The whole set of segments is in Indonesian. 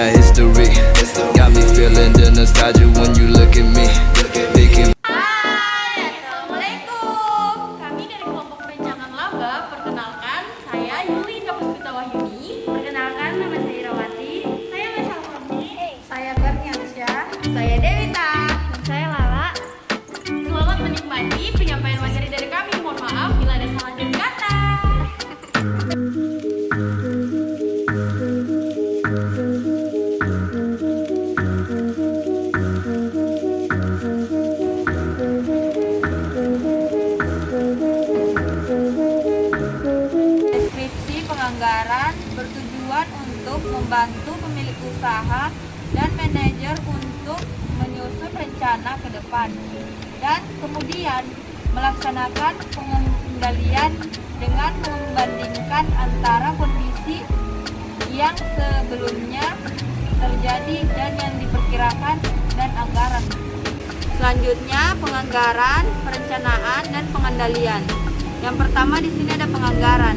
got history. Got me feeling the nostalgia when you look at me. Thinking Hai, Assalamualaikum. Kami dari kelompok perencanaan laba. Perkenalkan, saya Yuli Puspita Wahyuni. Perkenalkan, nama saya Irawati. Saya Masya Murni. Saya Berniansyah. Saya Devita. Dan saya Lala. Selamat menikmati penyampaian materi dari kami. Mohon maaf bila ada salah dan kata. Deskripsi penganggaran bertujuan untuk membantu pemilik usaha dan manajer untuk menyusun rencana ke depan dan kemudian melaksanakan pengendalian dengan membandingkan antara kondisi yang sebelumnya terjadi dan yang diperkirakan dan anggaran. Selanjutnya penganggaran, perencanaan dan pengendalian. Yang pertama di sini ada penganggaran.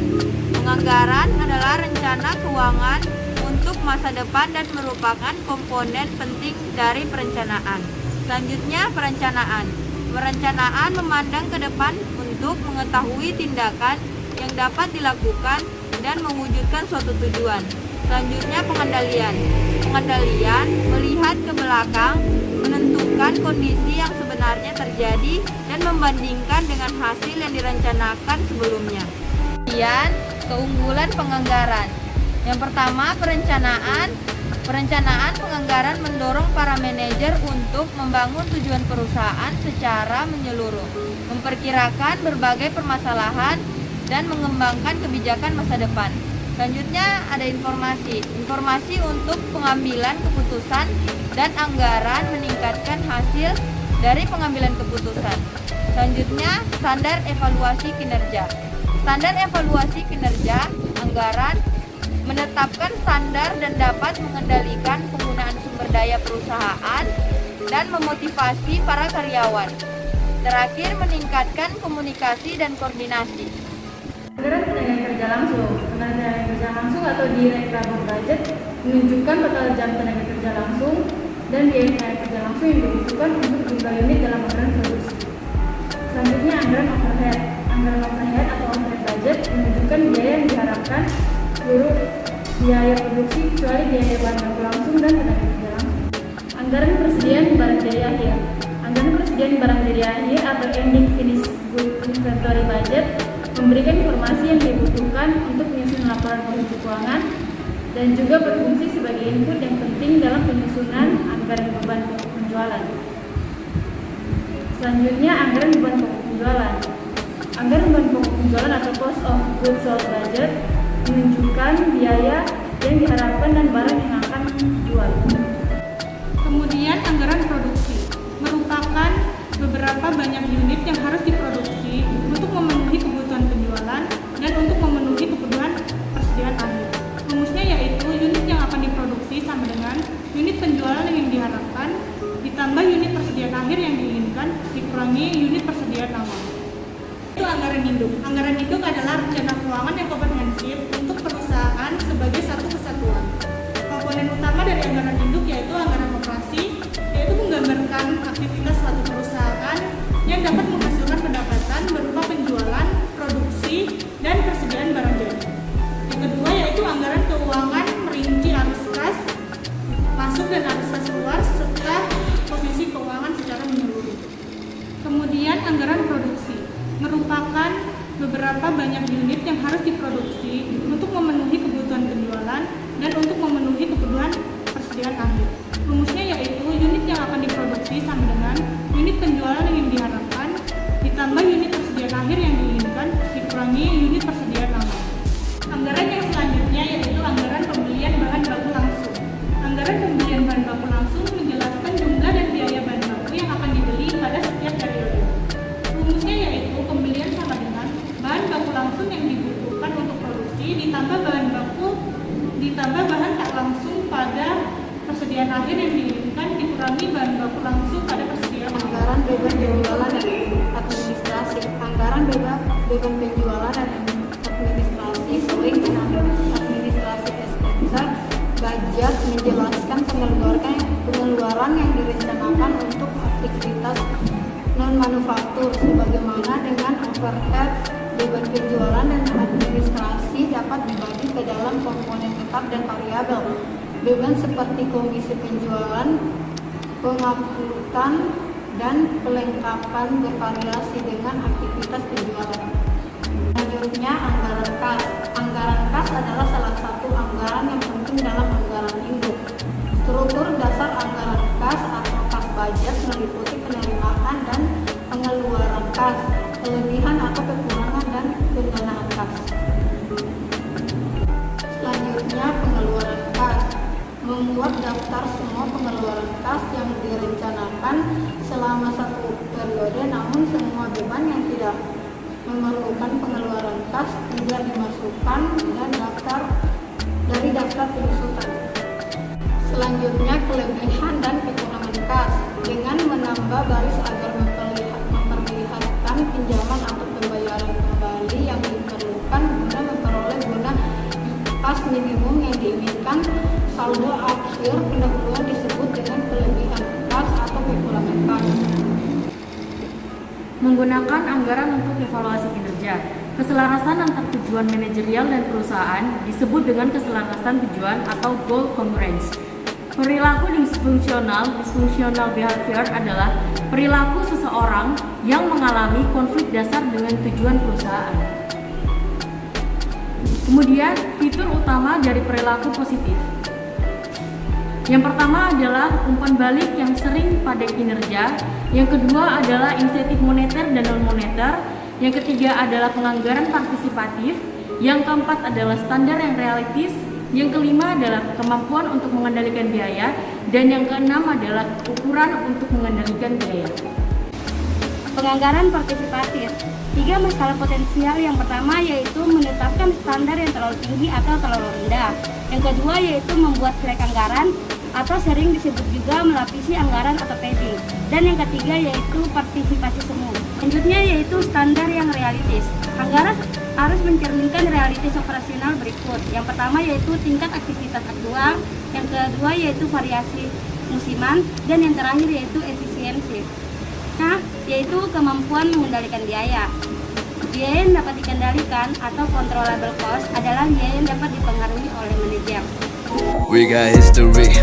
Penganggaran adalah rencana keuangan untuk masa depan dan merupakan komponen penting dari perencanaan. Selanjutnya perencanaan. Perencanaan memandang ke depan untuk mengetahui tindakan yang dapat dilakukan dan mewujudkan suatu tujuan. Selanjutnya pengendalian. Pengendalian melihat ke belakang, menentukan kondisi yang sebenarnya terjadi dan membandingkan dengan hasil yang direncanakan sebelumnya. Kemudian keunggulan penganggaran. Yang pertama perencanaan. Perencanaan penganggaran mendorong para manajer untuk membangun tujuan perusahaan secara menyeluruh, memperkirakan berbagai permasalahan dan mengembangkan kebijakan masa depan. Selanjutnya ada informasi. Informasi untuk pengambilan keputusan dan anggaran meningkatkan hasil dari pengambilan keputusan. Selanjutnya standar evaluasi kinerja. Standar evaluasi kinerja anggaran menetapkan standar dan dapat mengendalikan penggunaan sumber daya perusahaan dan memotivasi para karyawan. Terakhir, meningkatkan komunikasi dan koordinasi. Anggaran tenaga kerja langsung. Tenaga kerja langsung atau direct labor budget menunjukkan total jam tenaga kerja langsung dan biaya tenaga kerja langsung yang dibutuhkan untuk jumlah unit dalam anggaran produksi. Selanjutnya anggaran overhead. Anggaran overhead atau overhead budget menunjukkan biaya yang diharapkan seluruh biaya produksi kecuali biaya bahan baku langsung dan tenaga kerja langsung. Anggaran persediaan barang jadi akhir. Anggaran persediaan barang jadi akhir atau ending finished good inventory budget memberikan informasi yang dibutuhkan untuk menyusun laporan posisi keuangan dan juga berfungsi sebagai input yang penting dalam penyusunan anggaran beban pokok penjualan. Selanjutnya anggaran beban pokok penjualan. Anggaran beban pokok penjualan atau cost of goods sold budget menunjukkan biaya yang diharapkan dan barang yang akan dijual. Kemudian anggaran produksi merupakan beberapa banyak unit yang harus diproduksi untuk memenuhi kebutuhan penjualan dan untuk memenuhi kebutuhan persediaan akhir. Rumusnya yaitu unit yang akan diproduksi sama dengan unit penjualan yang diharapkan ditambah unit persediaan akhir yang diinginkan dikurangi unit persediaan awal. Itu anggaran induk. Anggaran induk adalah rencana keuangan yang komprehensif untuk perusahaan sebagai satu kesatuan. Komponen utama dari anggaran induk yaitu anggaran operasi, yaitu menggambarkan aktivitas suatu perusahaan yang dapat menghasilkan pendapatan berupa penjualan, produksi, dan persediaan barang jadi. Yang kedua yaitu anggaran keuangan merinci arus kas masuk dan arus kas keluar serta posisi keuangan secara menyeluruh. Kemudian anggaran produksi merupakan beberapa banyak unit yang harus diproduksi untuk memenuhi kebutuhan penjualan dan untuk memenuhi kebutuhan persediaan akhir. Rumusnya yaitu unit yang akan diproduksi sama dengan unit penjualan yang diharapkan ditambah unit persediaan akhir yang diinginkan dikurangi unit persediaan awal. Anggaran yang selanjutnya yaitu anggaran pembelian bahan baku langsung. Anggaran pembelian bahan baku langsung menjelaskan jumlah dan biaya bahan baku yang akan dibeli pada setiap periode. Rumusnya yaitu pembelian sama dengan bahan baku langsung yang dibutuhkan untuk produksi ditambah bahan tak langsung pada persediaan akhir yang diinginkan dikurangi bahan baku langsung pada persediaan. Anggaran beban penjualan dan administrasi. Anggaran beban penjualan dan administrasi sering dengan administrasi expense, budget, menjelaskan pengeluaran yang direncanakan untuk aktivitas non-manufaktur, sebagaimana dengan overhead, beban penjualan, dan administrasi dapat dibagi ke dalam komponen tetap dan variabel. Beban seperti komisi penjualan, pengangkutan, dan pelengkapan bervariasi dengan aktivitas penjualan. Selanjutnya, anggaran kas. Anggaran kas adalah salah satu anggaran yang penting dalam anggaran induk. Struktur dasar anggaran kas atau kas budget meliputi penerimaan dan pengeluaran kas, kelebihan atau kekurangan, dan pendanaan kas. Selanjutnya, pengeluaran kas. Membuat daftar semua pengeluaran kas yang direncanakan selama satu periode, namun semua beban yang tidak memerlukan pengeluaran kas tidak dimasukkan dari daftar pengusutan. Selanjutnya, kelebihan dan kekurangan kas dengan menambah baris agar memperlihatkan pinjaman atau pembayaran kembali yang diperlukan guna memperoleh guna kas minimum yang diinginkan. Saldo akhir pendahuluan disebut dengan kelebihan kas atau kekurangan kas. Menggunakan anggaran untuk evaluasi kinerja. Keselarasan antar tujuan manajerial dan perusahaan disebut dengan keselarasan tujuan atau goal congruence. Perilaku dysfunctional behavior adalah perilaku seseorang yang mengalami konflik dasar dengan tujuan perusahaan. Kemudian, fitur utama dari perilaku positif. Yang pertama adalah umpan balik yang sering pada kinerja. Yang kedua adalah insentif moneter dan non-moneter. Yang ketiga adalah penganggaran partisipatif. Yang keempat adalah standar yang realistis. Yang kelima adalah kemampuan untuk mengendalikan biaya. Dan yang keenam adalah ukuran untuk mengendalikan biaya. Penganggaran partisipatif. 3 masalah potensial. Yang pertama yaitu menetapkan standar yang terlalu tinggi atau terlalu rendah. Yang kedua yaitu membuat selek anggaran atau sering disebut juga melapisi anggaran atau padding. Dan yang ketiga yaitu partisipasi semu. Selanjutnya yaitu standar yang realistis. Anggaran harus mencerminkan realitas operasional berikut. Yang pertama yaitu tingkat aktivitas aktual, yang kedua yaitu variasi musiman, dan yang terakhir yaitu efisiensi. Nah, yaitu kemampuan mengendalikan biaya. Biaya yang dapat dikendalikan atau controllable cost adalah biaya yang dapat dipengaruhi oleh manajer. We got history,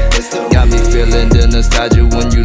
got me feeling the nostalgia when you